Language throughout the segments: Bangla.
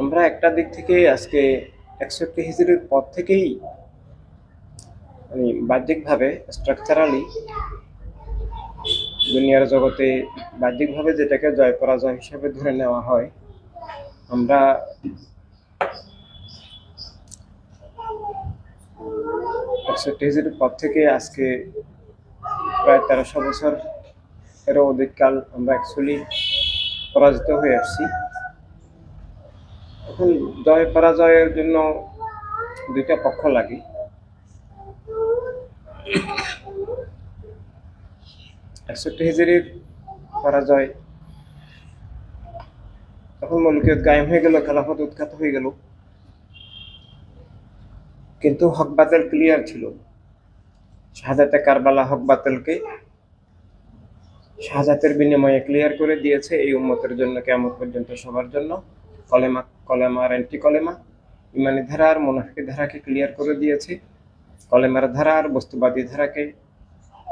আমরা একটা দিক থেকে আজকে 61 হিজরির পর থেকেই বাহ্যিকভাবে স্ট্রাকচারালি দুনিয়ার জগতে বাহ্যিকভাবে যেটাকে জয় পরাজয় হিসেবে ধরে নেওয়া হয়, আমরা 61 হিজরির পর থেকে আজকে প্রায় 1300 বছর এরও অধিক কাল আমরা অ্যাকচুয়ালি পরাজিত হয়ে আসছি। এখন জয় পরাজয়ের জন্য দুইটা পক্ষ লাগে। 61 হিজরির পরাজয়, তখন মৌলিকিয়ত কায়েম হয়ে গেল, খেলাফত উৎখাত হয়ে গেল, কিন্তু হক বাতিল ক্লিয়ার ছিল। শাহাদাতে কারবালা হক বাতিলকে শাহাদাতের বিনিময়ে ক্লিয়ার করে দিয়েছে এই উম্মতের জন্য, কিয়ামত পর্যন্ত সবার জন্য। কলেমা কলেমা আর অ্যান্টি কলেমা, ইমানি ধারা আর মুনাফিকি ধারাকে ক্লিয়ার করে দিয়েছে। কলেমার ধারা আর বস্তুবাদী ধারাকে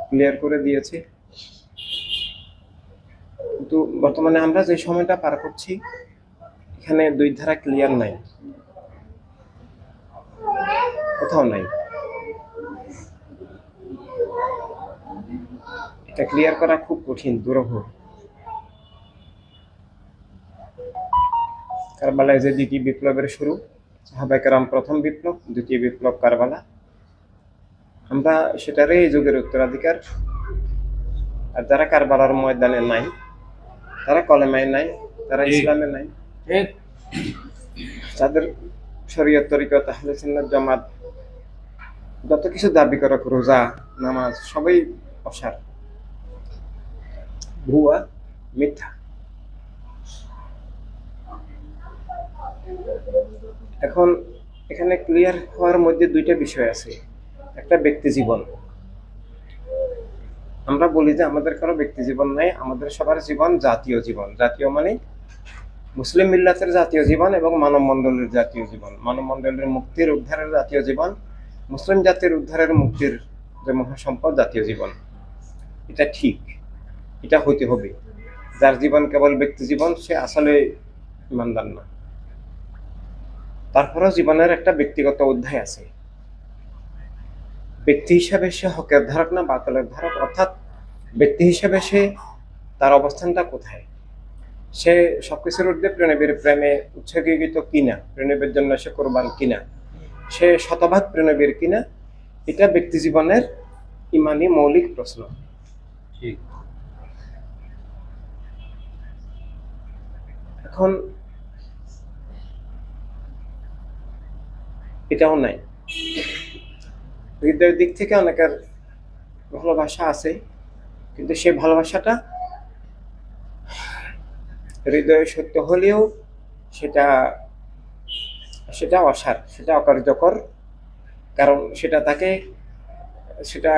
ক্লিয়ার করে দিয়েছে। কিন্তু বর্তমানে আমরা যে সময়টা পার করছি, এখানে দুই ধারা ক্লিয়ার নাই, কোথাও নাই। এটা ক্লিয়ার করা খুব কঠিন, দুরূহ। কারবালায় যে দ্বিতীয় বিপ্লবের শুরু, সাহাবায়ে কেরাম প্রথম বিপ্লব, দ্বিতীয় বিপ্লব কারবালা, আমরা সেটারই এই যুগের উত্তরাধিকার। আর যারা কারবালার ময়দানে নাই, তারা কলেমায় নাই, তারা ইসলামে নাই, তাদের শরীয়ত তরিকত আহলে সুন্নাত জামাত যত কিছু দাবি করা, রোজা নামাজ সবই অসার, ভুয়া, মিথ্যা। এখন এখানে ক্লিয়ার হওয়ার মধ্যে দুইটা বিষয় আছে। একটা ব্যক্তি জীবন। আমরা বলি যে আমাদের কারো ব্যক্তি জীবন নাই, আমাদের সবার জীবন জাতীয় জীবন। জাতীয় মানে মুসলিম মিল্লাতের জাতীয় জীবন এবং মানব মণ্ডলের জাতীয় জীবন, মানব মণ্ডলের মুক্তির উদ্ধারের জাতীয় জীবন, মুসলিম জাতির উদ্ধারের মুক্তির যে মহাসম্পদ জাতীয় জীবন। এটা ঠিক, এটা হইতে হবে। যার জীবন কেবল ব্যক্তি জীবন, সে আসলে ইমানদার না। তারপরেও জীবনের একটা ব্যক্তিগত অধ্যায় আছে। ব্যক্তি হিসাবে সে হকের ধারক না বাতিলের ধারক, অর্থাৎ ব্যক্তি হিসাবে সে তার অবস্থানটা কোথায়, সে সবকিছুর ঊর্ধ্বে প্রণবের প্রেমে উৎসর্গীকৃত কিনা, প্রণবের জন্য সে কোরবান কিনা, সে শতভাগ প্রণবের কিনা, এটা ব্যক্তি জীবনের ইমানি মৌলিক প্রশ্ন। এখন এটাও নাই। হৃদয়ের দিক থেকে অনেকের ভালোবাসা আছে, কিন্তু সে ভালোবাসাটা হৃদয়ে সত্য হলেও সেটা সেটা অসার, সেটা অকার্যকর। কারণ সেটা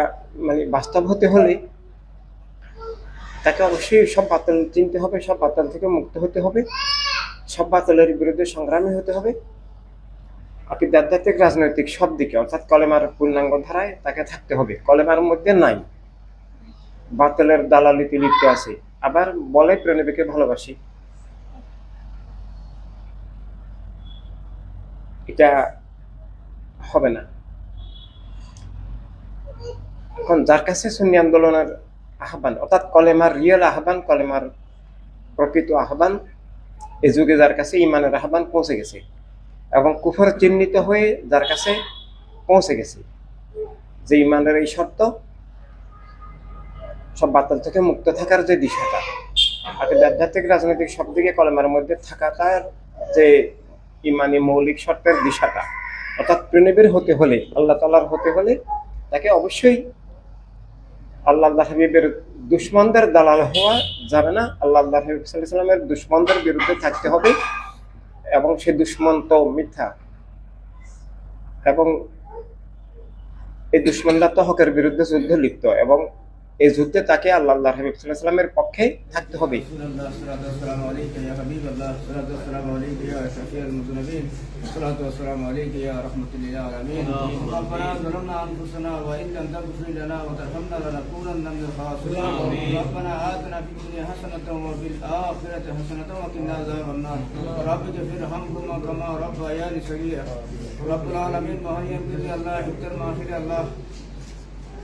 মানে বাস্তব হতে হলে তাকে অবশ্যই সব বাতিল চিনতে হবে, সব বাতিল থেকে মুক্ত হতে হবে, সব বাতিলের বিরুদ্ধে সংগ্রামী হতে হবে। আধ্যাত্মিক রাজনৈতিক সব দিকে, অর্থাৎ কলেমার পূর্ণাঙ্গ ধারায় তাকে থাকতে হবে। কলেমার মধ্যে নাই, বাতিলের দালালিতে লিপ্ত আছে, আবার বলে প্রণবীকে ভালোবাসি, এটা হবে না। এখন যার কাছে সুন্নি আন্দোলনের আহ্বান, অর্থাৎ কলেমার রিয়েল আহ্বান, কলেমার প্রকৃত আহ্বান, এই যুগে যার কাছে ইমানের আহ্বান পৌঁছে গেছে এবং কুফর চিহ্নিত হয়ে যার কাছে পৌঁছে গেছে যে ইমানের এই শর্ত, সব বাতিল থেকে মুক্ত থাকার যে দিশাটা, আধ্যাত্মিক রাজনৈতিক সব দিকে কলেমার মধ্যে থাকাটার যে ইমানি মৌলিক শর্তের দিশাটা, অর্থাৎ প্রণবীর হতে হলে, আল্লাহ তাআলার হতে হলে তাকে অবশ্যই আল্লাহ হাবিবের দুশ্মনদের দালাল হওয়া যাবে না, আল্লাহ হাবিব সাল্লাল্লাহু আলাইহি ওয়াসাল্লামের দুশ্মনদের বিরুদ্ধে থাকতে হবে। এবং সে দুশ্মন তো মিথ্যা, এবং এই দুশ্মনরা তো হকের বিরুদ্ধে যুদ্ধে লিপ্ত, এবং এই যুদ্ধে তাকে আল্লাহ হাবিব সাল্লাল্লাহু আলাইহি ওয়াসাল্লামের পক্ষে থাকতে হবে। ربنا آتنا في الدنيا حسنة وفي الآخرة حسنة وقنا عذاب النار رب اغفر ارحمهما كما ربياني صغيرا رب العالمين মহান বিধি আল্লাহ ইফতার মাহফিলে আল্লাহ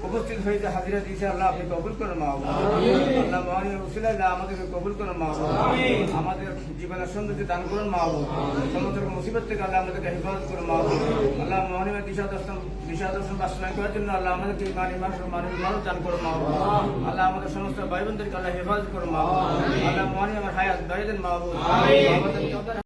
উপস্থিত হয়েছে হাজিরা দিয়েছে আল্লাহ আপনি কবুল করেন মাহবুব আল্লাহ মহান উসিলা আল্লাহ আমাদেরকে কবুল করেন মাহবুব আমাদের জীবনের সৌন্দর্য দান করেন মাহবুব সমস্ত মুসিবত থেকে আল্লাহ আমাদেরকে হেফাজত করেন মাহবুব আল্লাহ মহান দিশা দর্শন বাস্তবায়ন করার জন্য আল্লাহ আমাদেরকে মানুষ দান করেন মাহবুব আল্লাহ আমাদের সমস্ত ভাই বোনদেরকে আল্লাহ হেফাজত করেন মাহবুব আল্লাহ মহান আমার হায়াত বাড়িয়ে দেন মাহবুব